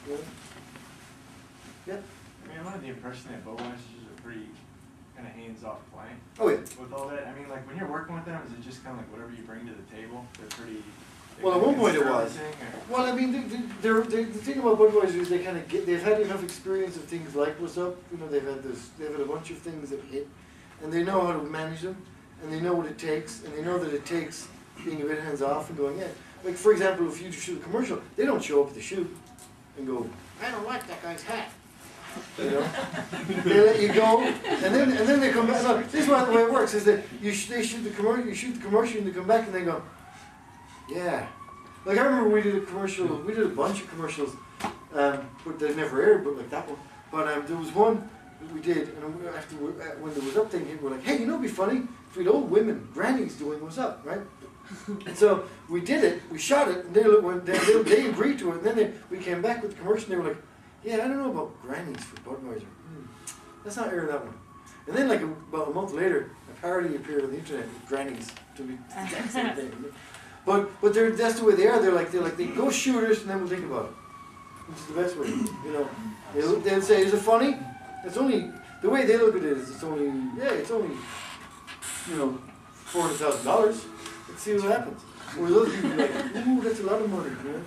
Yeah. Yeah. I mean, I'm under the impression that Budweiser's a pretty kind of hands-off client. Oh yeah. With all that, I mean, like when you're working with them, is it just kind of like whatever you bring to the table? They're pretty. Well, at one point it was. Or? Well, I mean, the thing about Budweiser is they've had enough experience of things like What's Up. You know, they've had a bunch of things that hit, and they know how to manage them, and they know what it takes, and they know that it takes being a bit hands off and going, yeah. Like for example, if you shoot a commercial, they don't show up at the shoot and go, I don't like that guy's hat. You know, they let you go, and then they come back. Look, this is the way it works: is that they shoot the commercial, and they come back and they go, yeah. Like I remember we did a commercial. We did a bunch of commercials, but they never aired. But like that one. But there was one that we did, and after when there was up thing, we were like, hey, you know, it'd be funny if we had old women, grannies doing What's Up, right? And so we did it. We shot it, and they agreed to it. And then we came back with the commercial. And they were like, yeah, I don't know about grannies for Budweiser. Let's not air that one. And then like about a month later, a parody appeared on the internet with grannies to be the exact same thing. But that's the way they are. They're like they go shoot us and then we'll think about it. Which is the best way. You know, they'll say, is it funny? It's only the way they look at it is it's only you know $400,000. Let's see what happens. Or those people are like, ooh, that's a lot of money, man.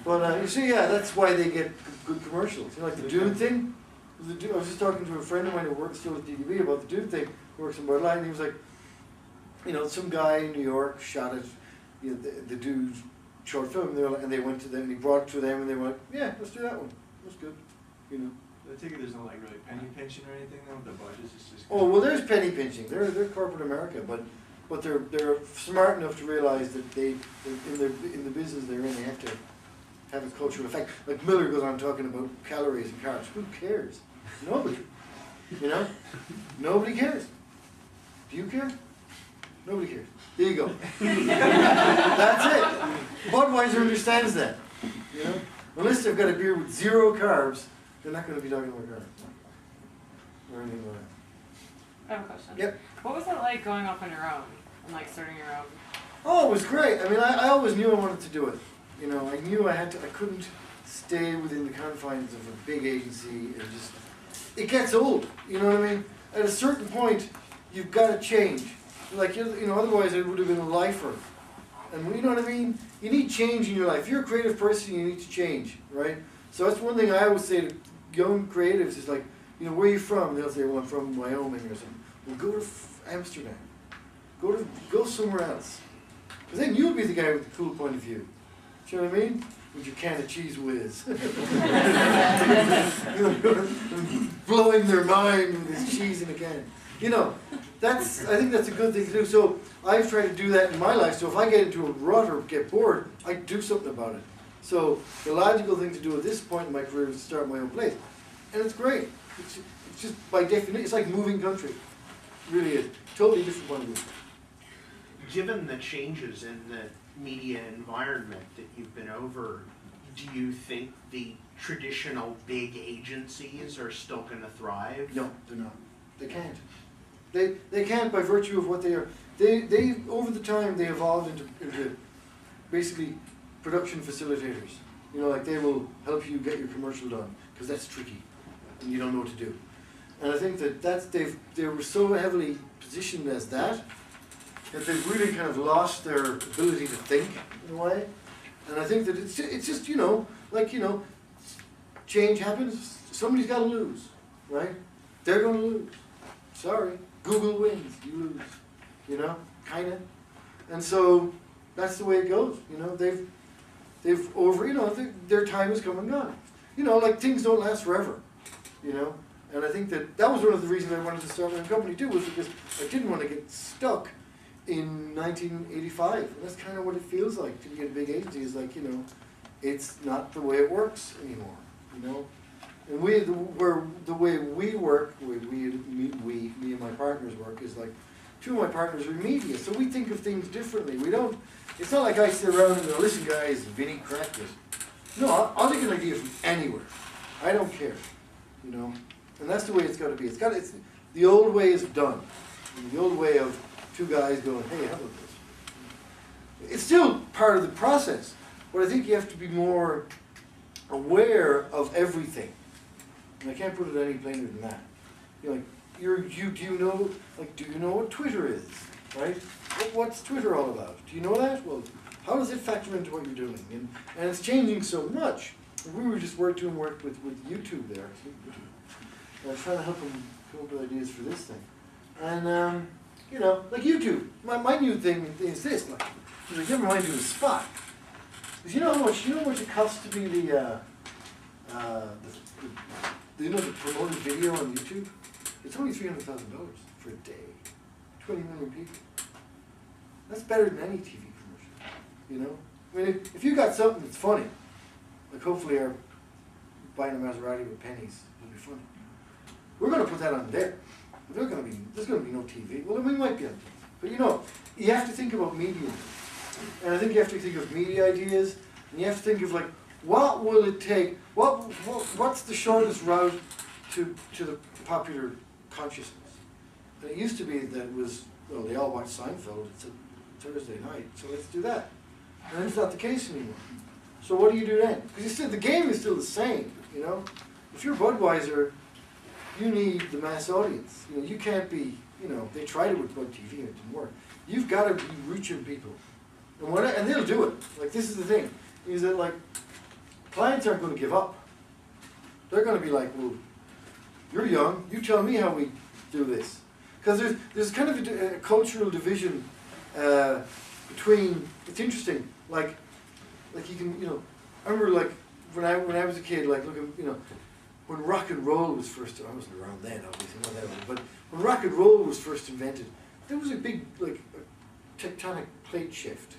But you see, yeah, that's why they get good commercials. You know, like the Dune thing. I was just talking to a friend of mine who works still at DDB about the Dune thing. Who works in Bud Light, and he was like, you know, some guy in New York shot it. You know, the dude's short film, and they went to them, and he brought it to them, and they were like, yeah, let's do that one. That's good. You know. I take it there's no like really penny pinching or anything though. The budgets is just. Oh well, there's penny pinching. They're corporate America, but they're smart enough to realize that they in the business they're in, they have to have a cultural effect. Like Miller goes on talking about calories and carbs. Who cares? Nobody. You know, nobody cares. Do you care? Nobody cares. There you go. That's it. Budweiser understands that. You know, unless they've got a beer with 0 carbs, they're not going to be talking about carbs or anything like that. I have a question. Yep. What was it like going off on your own and like starting your own? Oh, it was great. I mean, I always knew I wanted to do it. You know, I knew I couldn't stay within the confines of a big agency and just, it gets old. You know what I mean? At a certain point, you've got to change. Like, you know, otherwise it would have been a lifer. And you know what I mean? You need change in your life. If you're a creative person, you need to change, right? So that's one thing I always say to young creatives is like, you know, where are you from? They'll say, well, I'm from Wyoming or something. Well, go to Amsterdam. Go somewhere else. Because then you'll be the guy with the cool point of view. Do you know what I mean? With your can of cheese whiz. Blowing their mind with his cheese in a can. You know, I think that's a good thing to do. So I've tried to do that in my life. So if I get into a rut or get bored, I do something about it. So the logical thing to do at this point in my career is to start my own place. And it's great. It's just by definition, it's like moving country. It really is. Totally different point of view. Given the changes in the media environment that you've been over, do you think the traditional big agencies are still going to thrive? No, they're not. They can't. They can't by virtue of what they are. They over the time they evolved into basically production facilitators. You know, like they will help you get your commercial done because that's tricky and you don't know what to do. And I think they were so heavily positioned as that they've really kind of lost their ability to think in a way. And I think that it's just, you know, like, you know, change happens, somebody's got to lose, right? They're going to lose. Sorry. Google wins, you lose. You know, kind of. And so that's the way it goes. You know, they've you know, their time has come and gone. You know, like things don't last forever, you know. And I think that was one of the reasons I wanted to start my own company too, was because I didn't want to get stuck in 1985. And that's kind of what it feels like to be in a big agency. Is like, you know, it's not the way it works anymore. You know, and the way we work, me and my partners work is like, two of my partners are in media, so we think of things differently. We don't. It's not like I sit around and go, listen, guys, Vinny cracked this. No, I'll take an idea from anywhere. I don't care. You know, and that's the way it's got to be. It's the old way is done. And the old way of two guys going, hey, how about this? It's still part of the process, but I think you have to be more aware of everything. And I can't put it any plainer than that. You know, like, do you know, like, do you know what Twitter is, right? What's Twitter all about? Do you know that? Well, how does it factor into what you're doing? And it's changing so much. We were just doing work with YouTube there. I was trying to help them come up with ideas for this thing. And, you know, like YouTube. My new thing is this, like, never mind doing Spot. Because you know how much it costs to be the promoted video on YouTube? It's only $300,000 for a day. 20 million people. That's better than any TV commercial, you know? I mean, if you got something that's funny, like hopefully our buying a Maserati with pennies will be funny. We're going to put that on there. There's going to be no TV. Well, we might be on TV. But you know, you have to think about media. And I think you have to think of media ideas, and you have to think of like, what will it take, what's the shortest route to the popular consciousness? And it used to be that it was, well, they all watch Seinfeld, it's a Thursday night, so let's do that. And it's not the case anymore. So what do you do then? Because the game is still the same, you know? If you're Budweiser, you need the mass audience. You know, you can't be, you know, they tried it with Bud TV and it didn't work. You've got to be reaching people. And they'll do it. Like, this is the thing, is that, like, clients aren't going to give up. They're going to be like, well, you're young, you tell me how we do this. Because there's kind of a cultural division between, it's interesting, like you can, you know, I remember like, when I was a kid, like, looking, you know, when rock and roll was first, I wasn't around then, obviously, not that old, but when rock and roll was first invented, there was a big, like, a tectonic plate shift,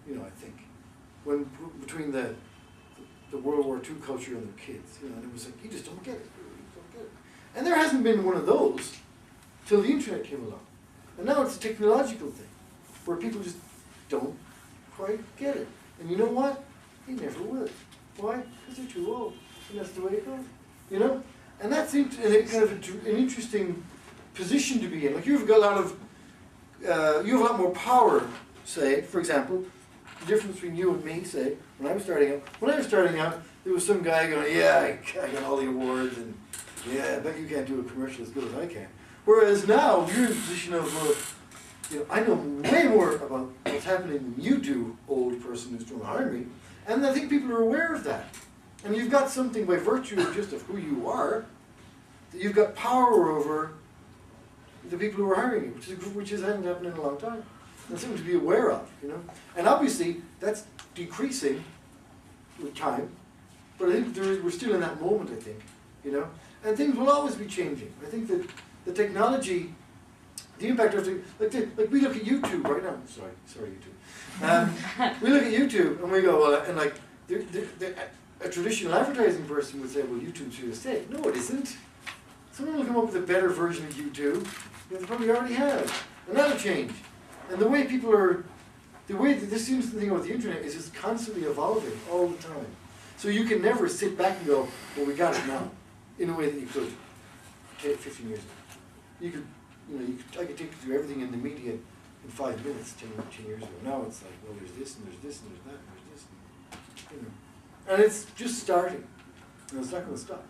you know, I think, between the World War II culture and their kids, you know, and it was like, you just don't get it, you don't get it. And there hasn't been one of those till the internet came along. And now it's a technological thing, where people just don't quite get it. And you know what? They never will. Why? Because they're too old, and that's the way it goes. You know? And that's kind of an interesting position to be in. Like, you've got a lot of, you have a lot more power, say, for example, the difference between you and me, say, when I was starting out, there was some guy going, yeah, I got all the awards, and yeah, I bet you can't do a commercial as good as I can. Whereas now, you're in a position of, you know, I know way more about what's happening than you do, old person who's trying to hire me, and I think people are aware of that. And you've got something by virtue of just of who you are, that you've got power over the people who are hiring you, which hasn't happened in a long time. That's something to be aware of, you know. And obviously, that's decreasing with time, but I think we're still in that moment, I think, you know. And things will always be changing. I think that the technology, the impact of like we look at YouTube right now. Sorry, YouTube. We look at YouTube and we go, well, and like a traditional advertising person would say, well, YouTube's here to stay. No, it isn't. Someone will come up with a better version of YouTube. They probably already have, and that'll change. And the way people are, the way that this seems to think about the internet is it's constantly evolving all the time. So you can never sit back and go, well, we got it now, in a way that you could 15 years ago. You could, you know, I could take you through everything in the media in 5 minutes 10 years ago. Now it's like, well, there's this and there's this and there's that and there's this, and, you know. And it's just starting. And it's not going to stop.